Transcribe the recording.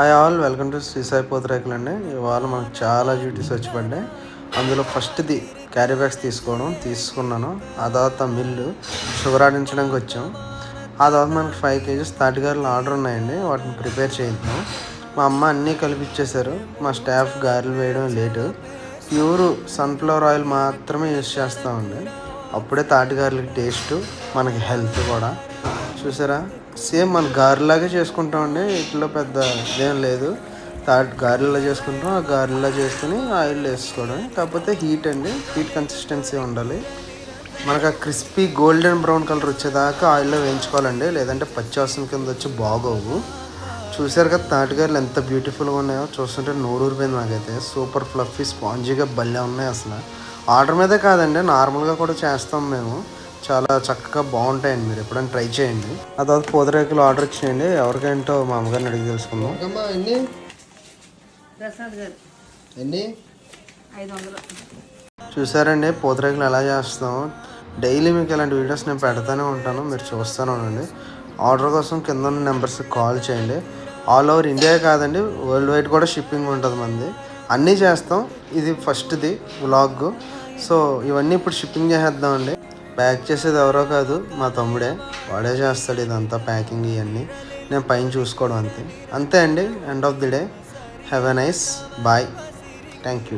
Hi all, welcome to Sri Sai పూతరేకులు అండి. ఇవాళ మనకు చాలా డ్యూటీస్ వచ్చి పడ్డాయి. అందులో ఫస్ట్ది క్యారీ బ్యాగ్స్ తీసుకున్నాను. ఆ తర్వాత మిల్లు షుగర్ ఆడించడానికి వచ్చాం. ఆ తర్వాత మనకి 5 kgs తాటిగారులు ఆర్డర్ ఉన్నాయండి. వాటిని ప్రిపేర్ చేద్దాం. మా అమ్మ అన్నీ కలిపిచ్చేశారు. మా స్టాఫ్ గారెలు వేయడం లేటు. ప్యూర్ సన్ఫ్లవర్ ఆయిల్ మాత్రమే యూస్ చేస్తామండి. అప్పుడే తాటిగారులకి టేస్ట్, మనకి హెల్త్ కూడా. చూసారా, సేమ్ మన గారెలాగే చేసుకుంటామండి. ఇట్లా పెద్ద ఇదేం లేదు. గారెలా చేసుకుంటాం, ఆ గారెలా చేసుకుని ఆయిల్ వేసుకోవడం. కాకపోతే హీట్ కన్సిస్టెన్సీ ఉండాలి. మనకు ఆ క్రిస్పీ గోల్డెన్ బ్రౌన్ కలర్ వచ్చేదాకా ఆయిల్లో వేయించుకోవాలండి, లేదంటే పచ్చివాసన కింద వచ్చి బాగోవు. చూసారు కదా తాటిగారులు ఎంత బ్యూటిఫుల్గా ఉన్నాయో. చూస్తుంటే నోరూరిపోయింది నాకైతే. సూపర్ ఫ్లఫీ స్పాంజీగా భలే ఉన్నాయి అసలు. ఆర్డర్ మీదే కాదండి, నార్మల్గా కూడా చేస్తాం మేము. చాలా చక్కగా బాగుంటాయండి, మీరు ఎప్పుడైనా ట్రై చేయండి. ఆ తర్వాత పూతరేకులు ఆర్డర్ ఇచ్చేయండి. ఎవరికేంటో మా అమ్మగారిని అడిగి తెలుసుకుందాం. చూసారండి పూతరేకులు ఎలా చేస్తాం. డైలీ మీకు ఇలాంటి వీడియోస్ నేను పెడతానే ఉంటాను, మీరు చూస్తూనే ఉండండి. ఆర్డర్ కోసం కింద ఉన్న నెంబర్స్కి కాల్ చేయండి. ఆల్ ఓవర్ ఇండియా కాదండి, వరల్డ్ వైడ్ కూడా షిప్పింగ్ ఉంటుంది మంది. అన్నీ చేస్తాం. ఇది ఫస్ట్ది వ్లాగ్. సో ఇవన్నీ ఇప్పుడు షిప్పింగ్ చేసేద్దామండి. ప్యాక్ చేసేది ఎవరో కాదు, మా తమ్ముడే. వాడే చేస్తాడు ఇదంతా, ప్యాకింగ్ ఇవన్నీ. నేను పైన చూసుకోవడం అంతే అండి. End of the day. Have a nice bye. Thank you.